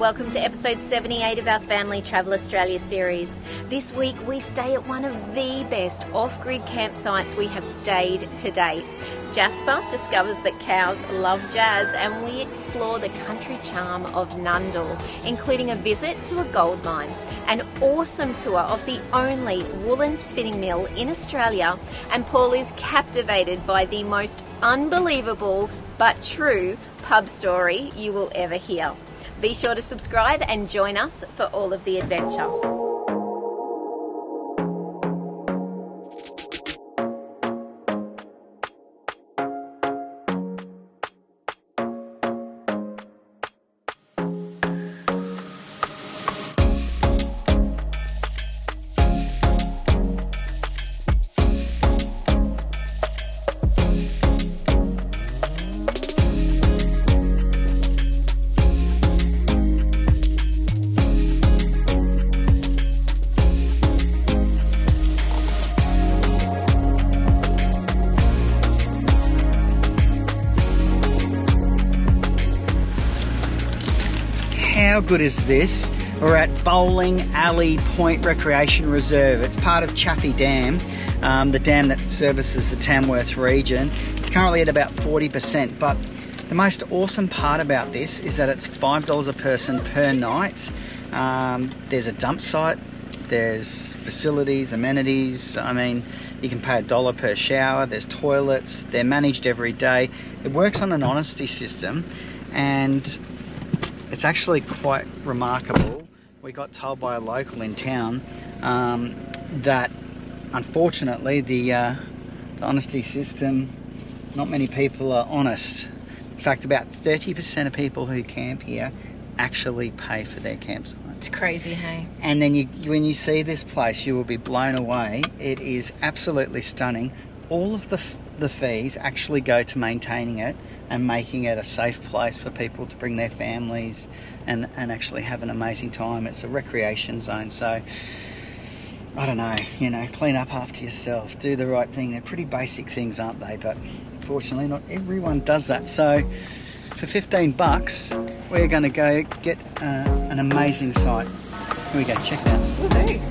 welcome to episode 78 of our Family Travel Australia series. This week we stay at one of the best off-grid campsites we have stayed to date. Jasper discovers that cows love jazz and we explore the country charm of Nundle, including a visit to a gold mine, an awesome tour of the only woolen spinning mill in Australia, and Paul is captivated by the most unbelievable but true pub story you will ever hear. Be sure to subscribe and join us for all of the adventure. How good is this? We're at Bowling Alley Point Recreation Reserve. It's part of Chaffey Dam, the dam that services the Tamworth region. It's currently at about 40%, but the most awesome part about this is that it's $5 a person per night. There's a dump site, there's facilities, amenities. I mean, you can pay $1 per shower, there's toilets, they're managed every day. It works on an honesty system, and it's actually quite remarkable. We got told by a local in town that unfortunately the honesty system, not many people are honest. In fact, about 30% of people who camp here actually pay for their campsite. It's crazy, hey? And then when you see this place, you will be blown away. It is absolutely stunning. All of the fees actually go to maintaining it and making it a safe place for people to bring their families and actually have an amazing time. It's a recreation zone, so I don't know, clean up after yourself, do the right thing. They're pretty basic things, aren't they? But unfortunately not everyone does that. So for $15 we're going to go get an amazing site. Here we go, check it out. Woohoo!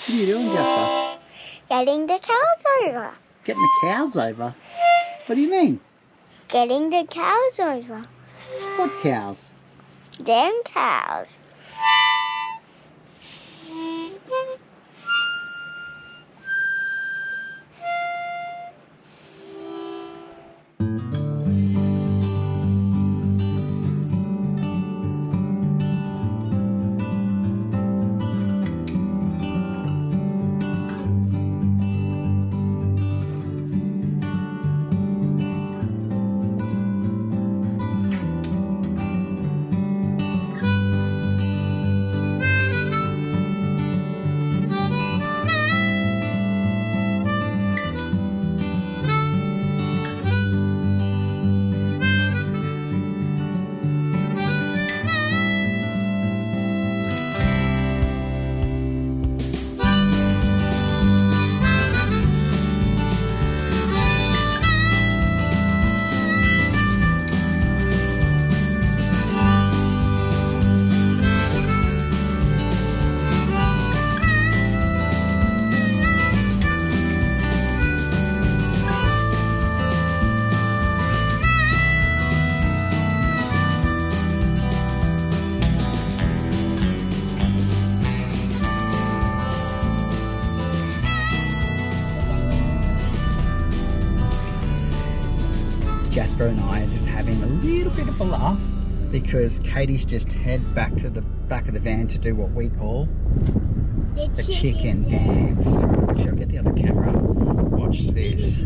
What are you doing, Jasper? Getting the cows over. Getting the cows over? What do you mean? Getting the cows over. What cows? Them cows. Jasper and I are just having a little bit of a laugh because Katie's just head back to the back of the van to do what we call the chicken dance. Actually, I'll get the other camera. Watch this.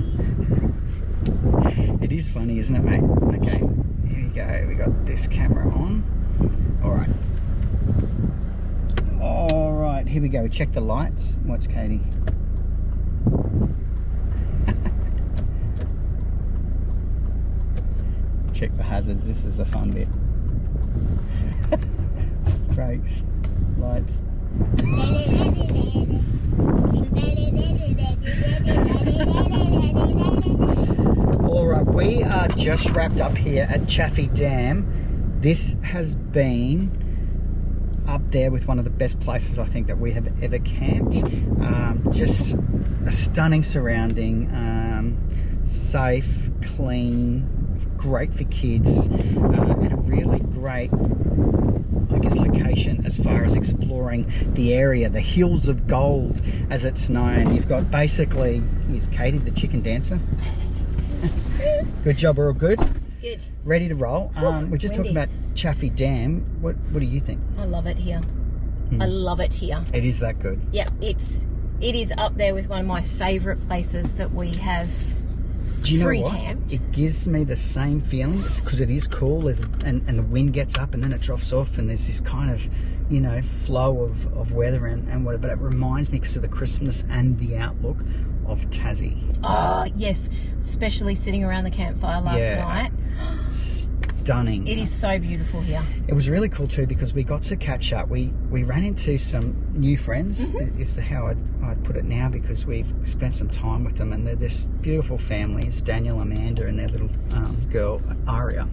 It is funny, isn't it, mate? Okay, here we go. We got this camera on. All right, here we go. Check the lights. Watch Katie. Check the hazards. This is the fun bit. Brakes, lights. All right, we are just wrapped up here at Chaffey Dam. This has been up there with one of the best places I think that we have ever camped. Just a stunning surrounding, safe, clean, great for kids, and a really great, I guess, location as far as exploring the area, the Hills of Gold as it's known. You've got basically, here's Katie, the chicken dancer. Good job, we're all good? Good. Ready to roll. We're just talking about Chaffey Dam. What do you think? I love it here. I love it here. It is that good. Yeah, it is up there with one of my favourite places that we have. Do you know what? Pre-camped. It gives me the same feeling because it is cool. And the wind gets up and then it drops off, and there's this kind of, you know, flow of weather and whatever. But it reminds me, because of the crispness and the outlook, of Tassie. Oh yes, especially sitting around the campfire last night. Stunning. It is so beautiful here. It was really cool too because we got to catch up. We ran into some new friends, is how I'd put it now, because we've spent some time with them, and they're this beautiful family. It's Daniel, Amanda, and their little girl, Aria.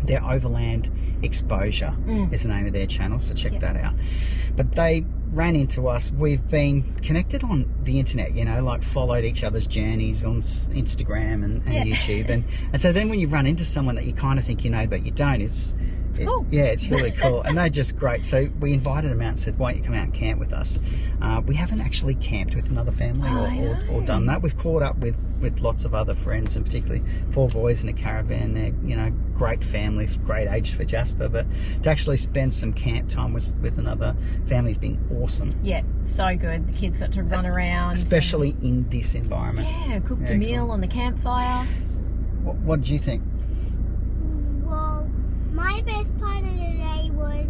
Their Overland Exposure is the name of their channel, so check that out. But they ran into us. We've been connected on the internet, you know, like followed each other's journeys on Instagram and YouTube, and so then when you run into someone that you kind of think you know but you don't, it's cool. Yeah, it's really cool. And they're just great. So we invited them out and said, why don't you come out and camp with us? We haven't actually camped with another family or done that. We've caught up with lots of other friends, and particularly 4 boys in a caravan. They're, you know, great family, great age for Jasper, but to actually spend some camp time with another family has been awesome. Yeah, so good. The kids got to run around. Especially in this environment. Yeah, cooked a meal on the campfire. What did you think? Well, my best part of the day was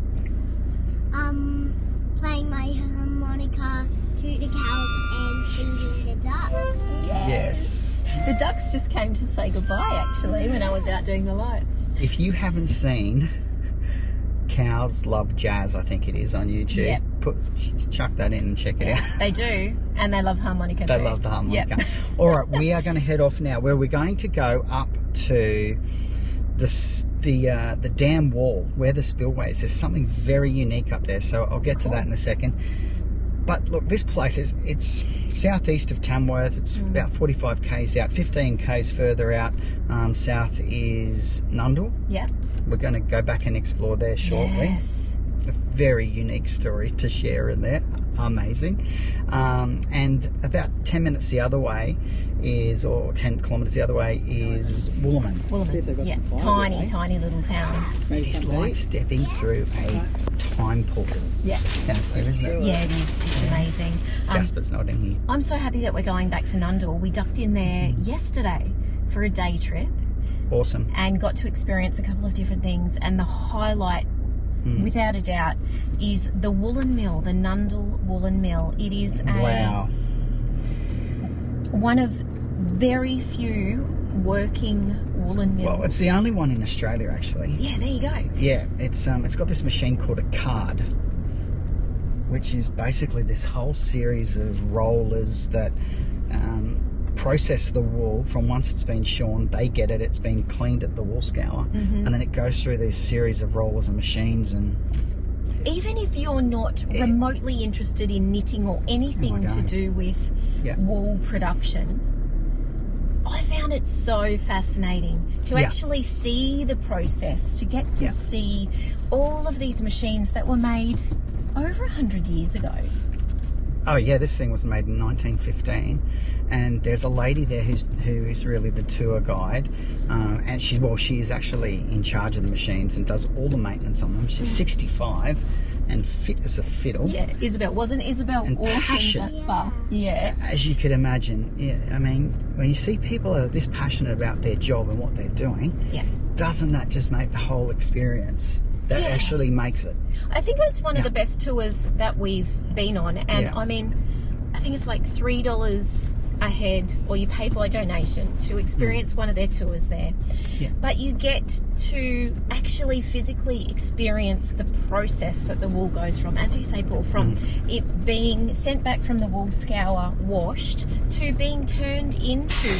playing my harmonica to the cows and singing the ducks. Yes. The ducks just came to say goodbye, actually, when I was out doing the lights. If you haven't seen Cows Love Jazz, I think it is, on YouTube, chuck that in and check it out. They do, and they love harmonica They too. love the harmonica. All right, we are going to head off now, where we're going to go up to the dam wall, where the spillway is. There's something very unique up there, so I'll get to that in a second. But look, this place it's southeast of Tamworth. It's about 45 k's out. 15 k's further out south is Nundle. Yeah. We're going to go back and explore there shortly. Yes. A very unique story to share in there. Amazing. And about 10 minutes the other way is, or 10 kilometres the other way is Woolen Mill. See if they've got some fire, tiny little town. It's like stepping through a time portal. Yeah. Isn't it? Yeah, it is. It's amazing. Jasper's nodding here. I'm so happy that we're going back to Nundle. We ducked in there yesterday for a day trip. Awesome. And got to experience a couple of different things, and the highlight, without a doubt, is the Woolen Mill, the Nundle Woolen Mill. It is one of very few working woolen mills. Well, it's the only one in Australia, actually. Yeah, there you go. Yeah, it's got this machine called a card, which is basically this whole series of rollers that process the wool from once it's been shorn. They get it, it's been cleaned at the wool scour, and then it goes through these series of rollers and machines. And even if you're not remotely interested in knitting or anything to do with wool production, I found it so fascinating to actually see the process, to get to see all of these machines that were made over 100 years ago. Oh yeah, this thing was made in 1915, and there's a lady there who is really the tour guide, and she is actually in charge of the machines and does all the maintenance on them. She's 65 and fit as a fiddle. Yeah, Isabel. Wasn't Isabel and awesome, passionate. Jasper? Yeah. As you could imagine, yeah. I mean, when you see people that are this passionate about their job and what they're doing, Yeah. doesn't that just make the whole experience? That actually makes it. I think it's one of the best tours that we've been on, and I mean, I think it's like $3 a head, or you pay by donation to experience one of their tours there. Yeah. But you get to actually physically experience the process that the wool goes from, as you say, Paul, from it being sent back from the wool scour, washed, to being turned into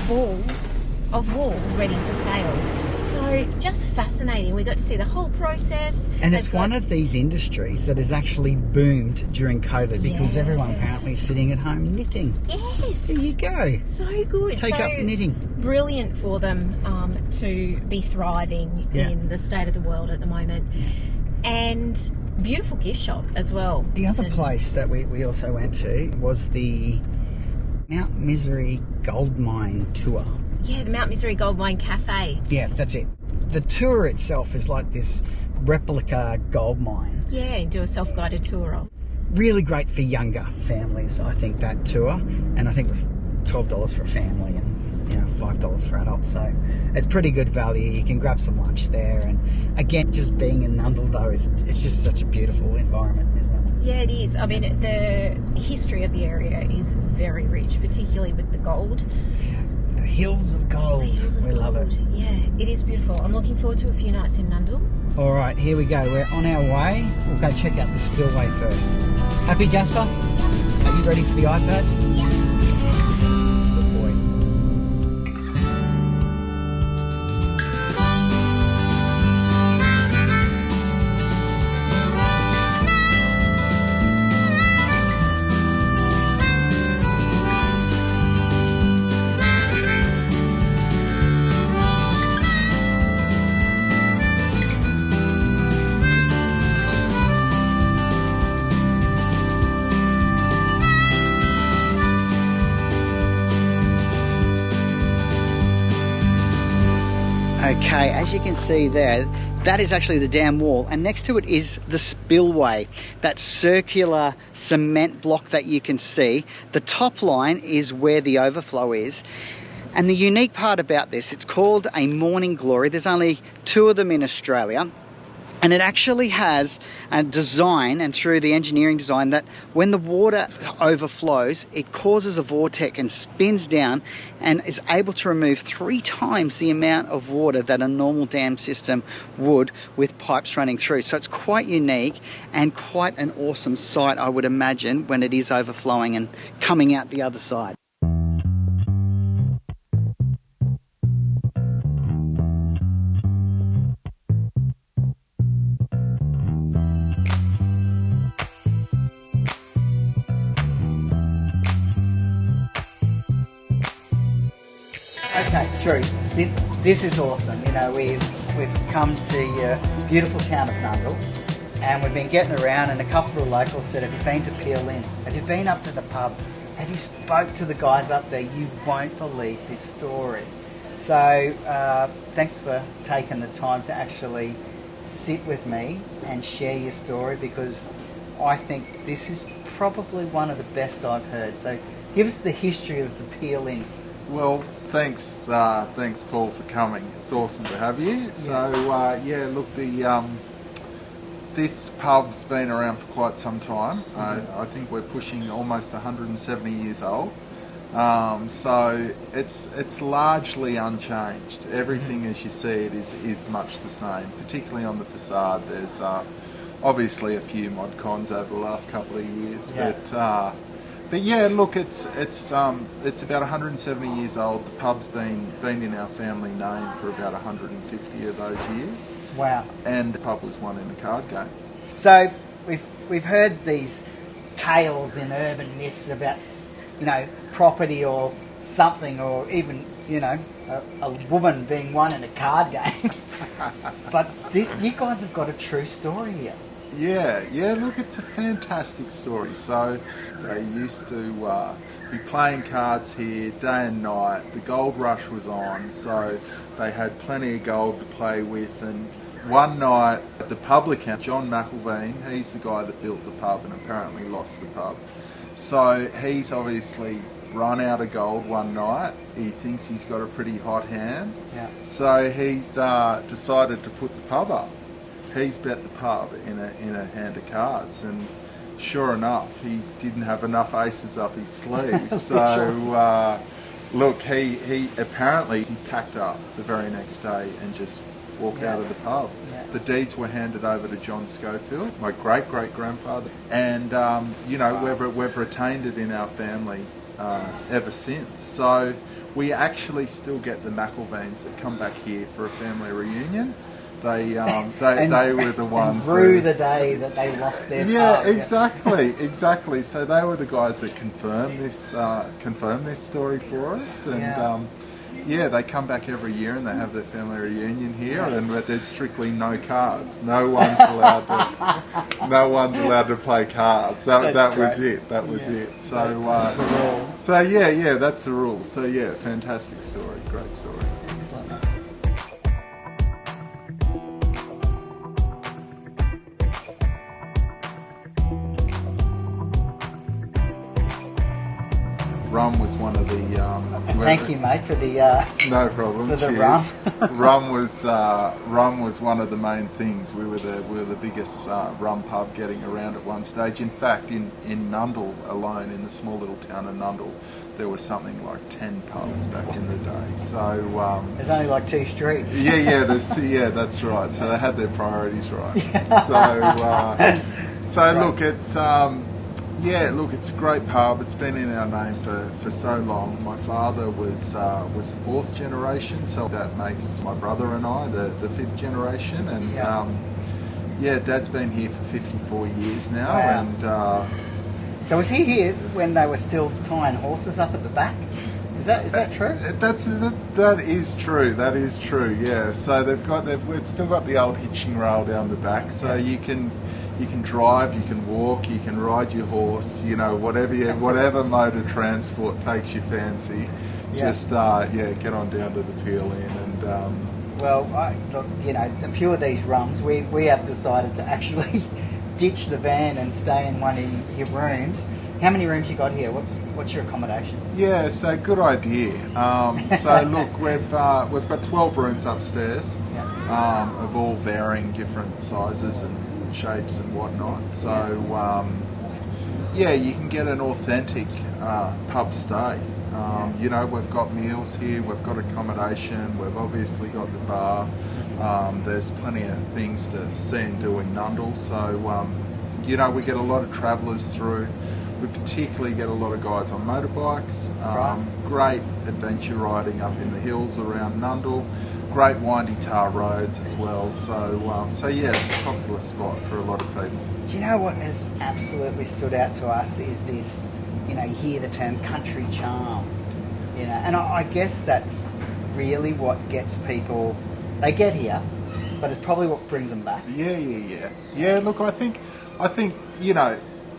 balls of wool ready for sale. So just fascinating. We got to see the whole process. And it's one of these industries that has actually boomed during COVID because everyone apparently is sitting at home knitting. Yes. There you go. So good. Take up knitting. Brilliant for them to be thriving in the state of the world at the moment. And beautiful gift shop as well. The other place that we also went to was the Mount Misery Gold Mine Tour. Yeah, the Mount Misery Gold Mine Cafe. Yeah, that's it. The tour itself is like this replica gold mine. Yeah, and do a self-guided tour of. Really great for younger families, I think, that tour. And I think it was $12 for a family and, you know, $5 for adults. So it's pretty good value. You can grab some lunch there. And again, just being in Nundle, though, it's just such a beautiful environment, isn't it? Yeah, it is. I mean, the history of the area is very rich, particularly with the gold. Hills of gold. We love it. Yeah, it is beautiful. I'm looking forward to a few nights in Nundle. All right, here we go. We're on our way. We'll go check out the spillway first. Happy, Jasper? Are you ready for the iPad? Good boy. Okay, as you can see there, that is actually the dam wall, and next to it is the spillway, that circular cement block that you can see. The top line is where the overflow is. And the unique part about this, it's called a morning glory. There's only 2 of them in Australia. And it actually has a design, and through the engineering design, that when the water overflows, it causes a vortex and spins down and is able to remove 3 times the amount of water that a normal dam system would with pipes running through. So it's quite unique and quite an awesome sight, I would imagine, when it is overflowing and coming out the other side. Okay, true. This is awesome. You know, we've come to the beautiful town of Nundle, and we've been getting around, and a couple of the locals said, have you been to Peel Inn? Have you been up to the pub? Have you spoke to the guys up there? You won't believe this story. So thanks for taking the time to actually sit with me and share your story, because I think this is probably one of the best I've heard. So give us the history of the Peel Inn. Well, thanks Paul for coming. It's awesome to have you. So look, this pub's been around for quite some time. I think we're pushing almost 170 years old. So it's largely unchanged. Everything as you see it is much the same. Particularly on the facade, there's obviously a few mod cons over the last couple of years, but yeah, look, it's about 170 years old. The pub's been in our family name for about 150 of those years. Wow! And the pub was won in a card game. So we've heard these tales in urban myths about, you know, property or something, or even, you know, a woman being won in a card game. But you guys have got a true story here. Yeah, look, it's a fantastic story. So they used to be playing cards here day and night. The gold rush was on, so they had plenty of gold to play with. And one night, the publican, John McElveen, he's the guy that built the pub and apparently lost the pub. So he's obviously run out of gold one night. He thinks he's got a pretty hot hand. Yeah. So he's decided to put the pub up. He's bet the pub in a hand of cards, and sure enough, he didn't have enough aces up his sleeve. So look, he apparently packed up the very next day and just walked out of the pub. Yeah. The deeds were handed over to John Schofield, my great-great-grandfather, and we've retained it in our family ever since. So we actually still get the McElveens that come back here for a family reunion. They were the ones through the day that they lost their pub. Exactly. So they were the guys that confirmed this story for us, and they come back every year and they have their family reunion here, but there's strictly no cards. No one's allowed to play cards. That was it. That was it. So that's the rule. So that's the rule. So fantastic story, great story. Excellent. Rum was one of the. Thank you, mate, for the. No problem. For the rum. rum was one of the main things. We were the biggest rum pub getting around at one stage. In fact, in Nundle alone, in the small little town of Nundle, there was something like 10 pubs back in the day. So there's only like 2 streets. That's right. So they had their priorities right. So look, it's. It's a great pub. It's been in our name for so long. My father was the 4th generation, so that makes my brother and I the 5th generation. And Dad's been here for 54 years now. Wow. And so was he here when they were still tying horses up at the back? Is that true? That is true. That is true. Yeah. So we've still got the old hitching rail down the back, so you can drive, you can walk, you can ride your horse, whatever mode of transport takes your fancy. Just get on down to the peel in and. A few of these rums we have decided to actually ditch the van and stay in one of your rooms. How many rooms you got here? What's your accommodation? Yeah, so good idea. So look, we've got 12 rooms upstairs, of all varying different sizes and shapes and whatnot. So you can get an authentic pub stay. We've got meals here, we've got accommodation, we've obviously got the bar. There's plenty of things to see and do in Nundle. So we get a lot of travellers through. We particularly get a lot of guys on motorbikes. Great adventure riding up in the hills around Nundle. Great windy tar roads as well. So it's a popular spot for a lot of people. Do you know what has absolutely stood out to us is this, you hear the term country charm, and I guess that's really what gets people, they get here, but it's probably what brings them back. Yeah, look, I think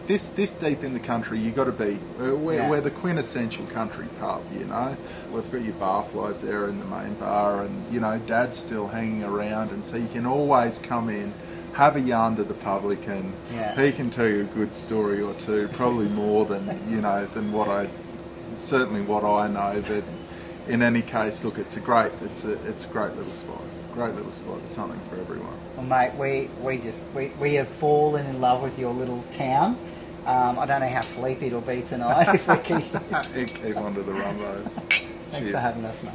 this deep in the country, you got to be. We're the quintessential country pub. We've got your barflies there in the main bar, and Dad's still hanging around, and so you can always come in, have a yarn to the publican. He can tell you a good story or two, probably more than than what I know. But in any case, look, it's a great little spot. Great little spot. There's something for everyone. Well, mate, we have fallen in love with your little town. I don't know how sleepy it'll be tonight if we keep on to the rum roads. Thanks for having us, mate.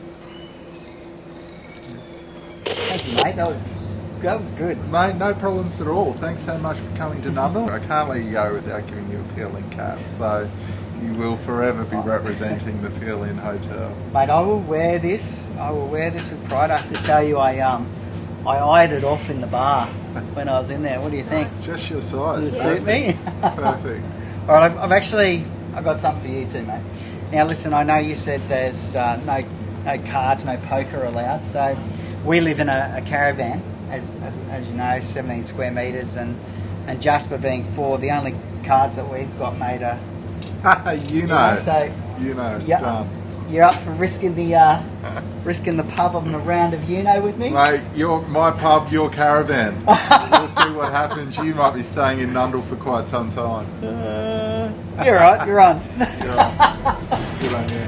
Thank you, mate. That was good. Mate, no problems at all. Thanks so much for coming to Nundle. I can't let you go without giving you a peel-in cap, so you will forever be representing the Peel-in Hotel. Mate, I will wear this with pride. I have to tell you, I eyed it off in the bar when I was in there. What do you think? Just your size. Does it suit me? Perfect. All right, I've got something for you too, mate. Now, listen, I know you said there's no cards, no poker allowed. So we live in a caravan, as you know, 17 square metres, and and Jasper being 4. The only cards that we've got made are... So, yeah, done. you're up for risking the pub on a round of with me? Mate, my pub, your caravan. We'll see what happens. You might be staying in Nundle for quite some time. You're right, you're on. You're on. Good on you.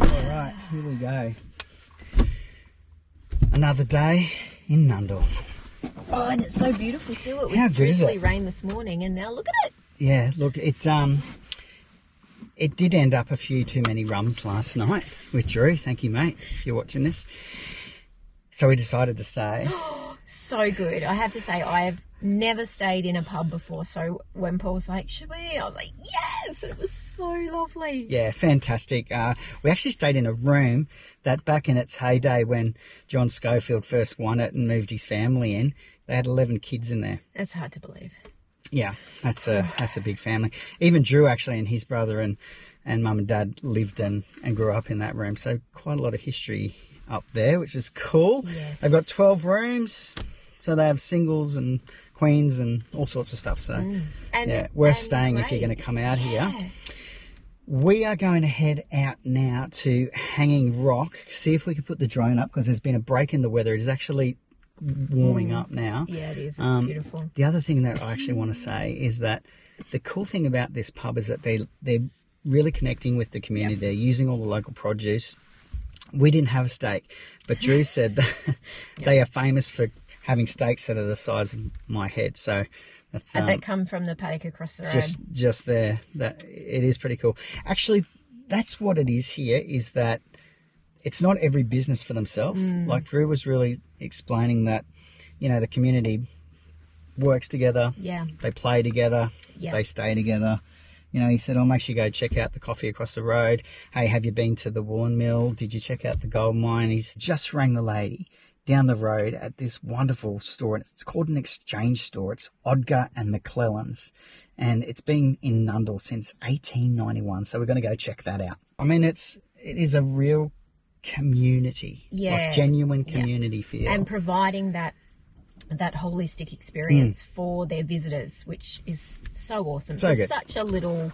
Alright, here we go. Another day in Nundle. Oh, and it's so beautiful too. It How was good is drizzly it? rain this morning, and now look at it. Yeah, look, it did end up a few too many rums last night with Drew. Thank you, mate, if you're watching this. So we decided to stay. So good. I have to say, I have never stayed in a pub before, so when Paul was like, should we? I was like, yes! And it was so lovely. Yeah, fantastic. We actually stayed in a room that back in its heyday when John Schofield first won it and moved his family in, they had 11 kids in there. It's hard to believe. Yeah, that's a big family. Even Drew actually and his brother and mum and dad lived and grew up in that room, so quite a lot of history up there, which is cool. Yes. They've got 12 rooms, so they have singles and queens and all sorts of stuff. So worth staying if you're going to come out here. We are going to head out now to Hanging Rock, see if we can put the drone up because there's been a break in the weather. It is actually warming up now. Yeah, it is. It's beautiful. The other thing that I actually want to say is that the cool thing about this pub is that they're really connecting with the community. Yep. They're using all the local produce. We didn't have a steak, but Drew said that they are famous for having steaks that are the size of my head. So that's that come from the paddock across the road. Just there. That it is pretty cool. Actually, that's what it is here. Is that it's not every business for themselves. Like Drew was really explaining that, the community works together. Yeah. They play together. Yeah. They stay together. He said, make sure you go check out the coffee across the road. Hey, have you been to the Woolen Mill? Did you check out the gold mine? He's just rang the lady down the road at this wonderful store. It's called an exchange store. It's Odger and McClellan's. And it's been in Nundle since 1891. So we're going to go check that out. I mean, it is a real community. Yeah. Like genuine community feel. And providing that holistic experience for their visitors, which is so awesome. So it's good. Such a little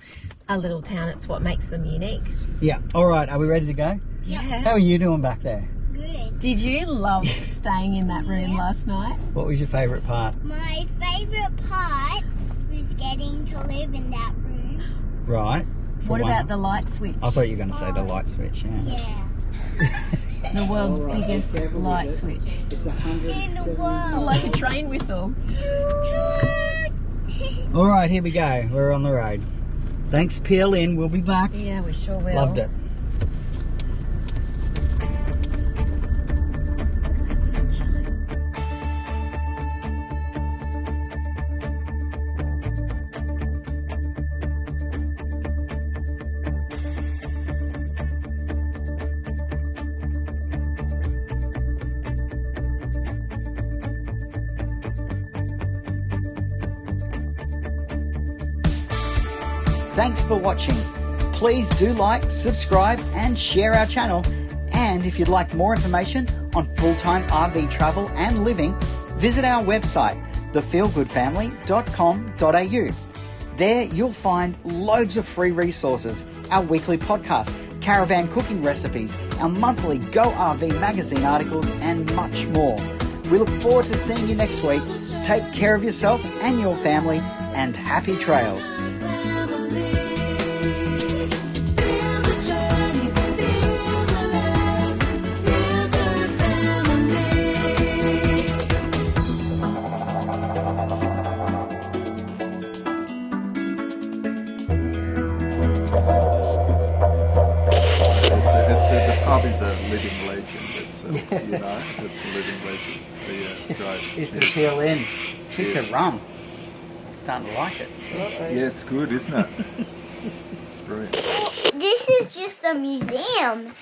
town. It's what makes them unique. Yeah. All right. Are we ready to go? Yeah. How are you doing back there? Good. Did you love staying in that room last night? What was your favourite part? My favourite part was getting to live in that room. Right. What about the light switch? I thought you were going to say the light switch. Yeah. The world's biggest light switch. It's In the world. Like a train whistle. All right, here we go. We're on the road. Thanks, PLN. We'll be back. Yeah, we sure will. Loved it. Thanks for watching. Please do like, subscribe and share our channel. And if you'd like more information on full-time RV travel and living, visit our website, thefeelgoodfamily.com.au. There you'll find loads of free resources, our weekly podcast, caravan cooking recipes, our monthly Go RV magazine articles and much more. We look forward to seeing you next week. Take care of yourself and your family and happy trails. The pub is a living legend itself, it's a living legend. So yeah, it's great. This is PLN. Twist of rum. Starting to like it. Yeah, it's good, isn't it? It's brilliant. This is just a museum,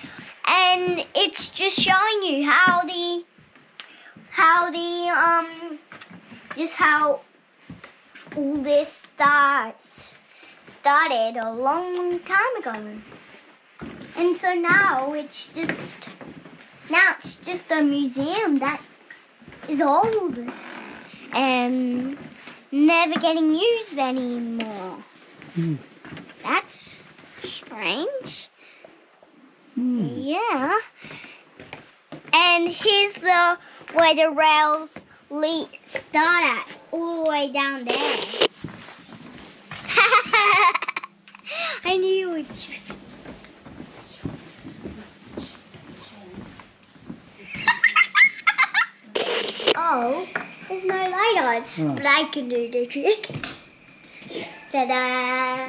and it's just showing you how all this started a long time ago. And so now it's just a museum that is old and never getting used anymore. That's strange. Yeah. And here's where the rails start at, all the way down there. I knew it. Oh, there's no light on, but I can do the trick. Ta-da!